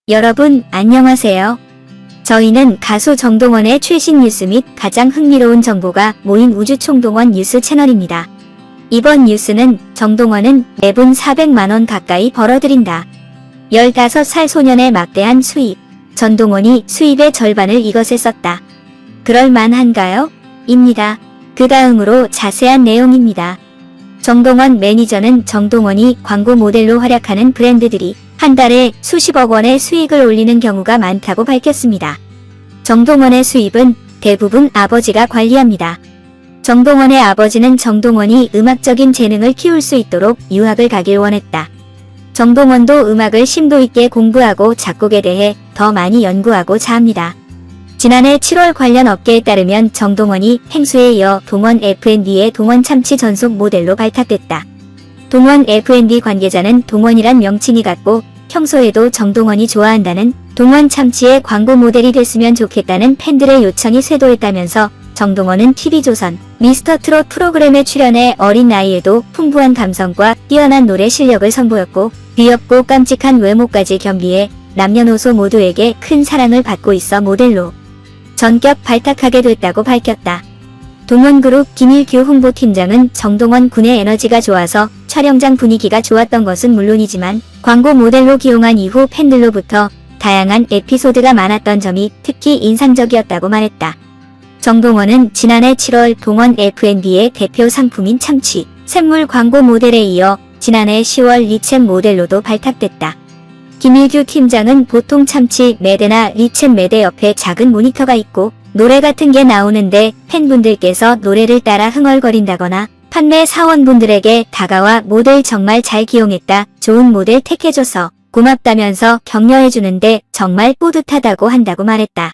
여러분 안녕하세요. 저희는 가수 정동원의 최신 뉴스 및 가장 흥미로운 정보가 모인 우주총동원 뉴스 채널입니다. 이번 뉴스는 정동원은 매분 400만원 가까이 벌어들인다. 15살 소년의 막대한 수입. 전동원이 수입의 절반을 이것에 썼다. 그럴만한가요? 입니다. 그 다음으로 자세한 내용입니다. 정동원 매니저는 정동원이 광고 모델로 활약하는 브랜드들이 한 달에 수십억 원의 수익을 올리는 경우가 많다고 밝혔습니다. 정동원의 수입은 대부분 아버지가 관리합니다. 정동원의 아버지는 정동원이 음악적인 재능을 키울 수 있도록 유학을 가길 원했다. 정동원도 음악을 심도 있게 공부하고 작곡에 대해 더 많이 연구하고자 합니다. 지난해 7월 관련 업계에 따르면 정동원이 펭수에 이어 동원 F&D의 동원 참치 전속 모델로 발탁됐다. 동원 F&D 관계자는 동원이란 명칭이 같고 평소에도 정동원이 좋아한다는 동원 참치의 광고 모델이 됐으면 좋겠다는 팬들의 요청이 쇄도했다면서 정동원은 TV조선 미스터트롯 프로그램에 출연해 어린 나이에도 풍부한 감성과 뛰어난 노래 실력을 선보였고 귀엽고 깜찍한 외모까지 겸비해 남녀노소 모두에게 큰 사랑을 받고 있어 모델로 전격 발탁하게 됐다고 밝혔다. 동원그룹 김일규 홍보팀장은 정동원 군의 에너지가 좋아서 촬영장 분위기가 좋았던 것은 물론이지만 광고 모델로 기용한 이후 팬들로부터 다양한 에피소드가 많았던 점이 특히 인상적이었다고 말했다. 정동원은 지난해 7월 동원 F&D의 대표 상품인 참치, 샘물 광고 모델에 이어 지난해 10월 리챔 모델로도 발탁됐다. 김일규 팀장은 보통 참치 매대나 리챔 매대 옆에 작은 모니터가 있고 노래 같은 게 나오는데 팬분들께서 노래를 따라 흥얼거린다거나 판매 사원분들에게 다가와 모델 정말 잘 기용했다, 좋은 모델 택해줘서 고맙다면서 격려해주는데 정말 뿌듯하다고 한다고 말했다.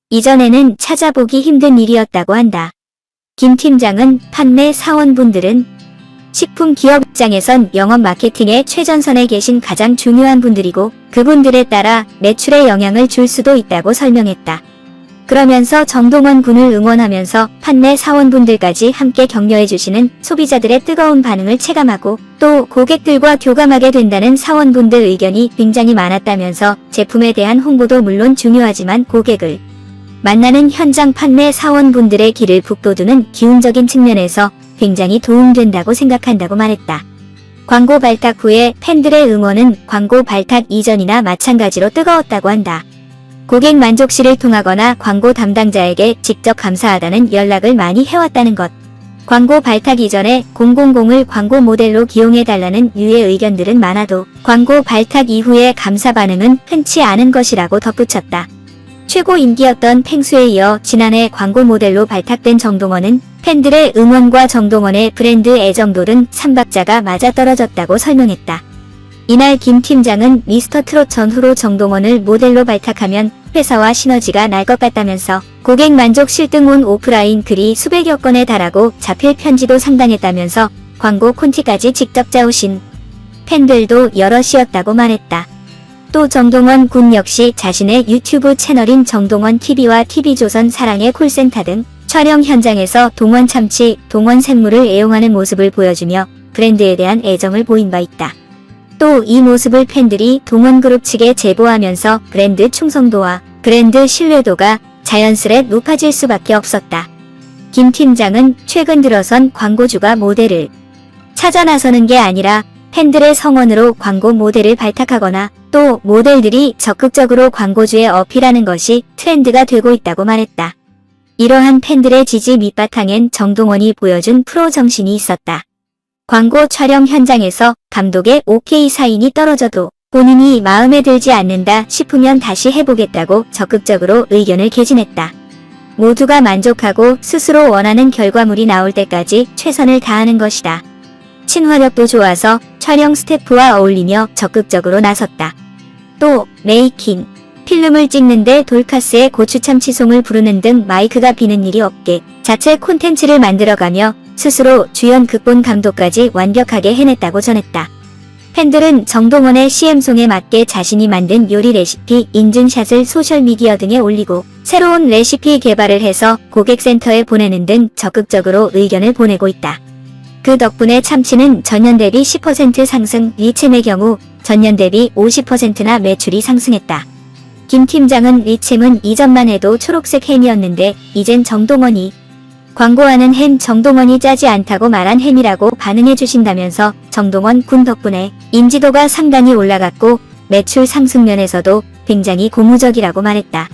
이전에는 찾아보기 힘든 일이었다고 한다. 김 팀장은 판매 사원분들은 식품 기업 입장에선 영업 마케팅의 최전선에 계신 가장 중요한 분들이고 그분들에 따라 매출에 영향을 줄 수도 있다고 설명했다. 그러면서 정동원 군을 응원하면서 판매 사원분들까지 함께 격려해주시는 소비자들의 뜨거운 반응을 체감하고 또 고객들과 교감하게 된다는 사원분들 의견이 굉장히 많았다면서 제품에 대한 홍보도 물론 중요하지만 고객을 만나는 현장 판매 사원분들의 길을 북돋우는 기운적인 측면에서 굉장히 도움된다고 생각한다고 말했다. 광고 발탁 후에 팬들의 응원은 광고 발탁 이전이나 마찬가지로 뜨거웠다고 한다. 고객 만족시를 통하거나 광고 담당자에게 직접 감사하다는 연락을 많이 해왔다는 것. 광고 발탁 이전에 000을 광고 모델로 기용해달라는 유의 의견들은 많아도 광고 발탁 이후의 감사 반응은 흔치 않은 것이라고 덧붙였다. 최고 인기였던 펭수에 이어 지난해 광고 모델로 발탁된 정동원은 팬들의 응원과 정동원의 브랜드 애정도는 삼박자가 맞아떨어졌다고 설명했다. 이날 김 팀장은 미스터트롯 전후로 정동원을 모델로 발탁하면 회사와 시너지가 날 것 같다면서 고객 만족 실등 온 오프라인 글이 수백여 건에 달하고 자필 편지도 상당했다면서 광고 콘티까지 직접 짜오신 팬들도 여럿이었다고 말했다. 또 정동원 군 역시 자신의 유튜브 채널인 정동원 TV와 TV조선 사랑의 콜센터 등 촬영 현장에서 동원 참치, 동원 샘물을 애용하는 모습을 보여주며 브랜드에 대한 애정을 보인 바 있다. 또 이 모습을 팬들이 동원그룹 측에 제보하면서 브랜드 충성도와 브랜드 신뢰도가 자연스레 높아질 수밖에 없었다. 김 팀장은 최근 들어선 광고주가 모델을 찾아 나서는 게 아니라 팬들의 성원으로 광고 모델을 발탁하거나 또 모델들이 적극적으로 광고주에 어필하는 것이 트렌드가 되고 있다고 말했다. 이러한 팬들의 지지 밑바탕엔 정동원이 보여준 프로 정신이 있었다. 광고 촬영 현장에서 감독의 OK 사인이 떨어져도 본인이 마음에 들지 않는다 싶으면 다시 해보겠다고 적극적으로 의견을 개진했다. 모두가 만족하고 스스로 원하는 결과물이 나올 때까지 최선을 다하는 것이다. 친화력도 좋아서 촬영 스태프와 어울리며 적극적으로 나섰다. 또 메이킹, 필름을 찍는데 돌카스의 고추참치송을 부르는 등 마이크가 비는 일이 없게 자체 콘텐츠를 만들어가며 스스로 주연 극본 감독까지 완벽하게 해냈다고 전했다. 팬들은 정동원의 CM송에 맞게 자신이 만든 요리 레시피 인증샷을 소셜미디어 등에 올리고 새로운 레시피 개발을 해서 고객센터에 보내는 등 적극적으로 의견을 보내고 있다. 그 덕분에 참치는 전년 대비 10% 상승, 리챔의 경우 전년 대비 50%나 매출이 상승했다. 김 팀장은 리챔은 이전만 해도 초록색 햄이었는데 이젠 정동원이 광고하는 햄 정동원이 짜지 않다고 말한 햄이라고 반응해 주신다면서 정동원 군 덕분에 인지도가 상당히 올라갔고 매출 상승 면에서도 굉장히 고무적이라고 말했다.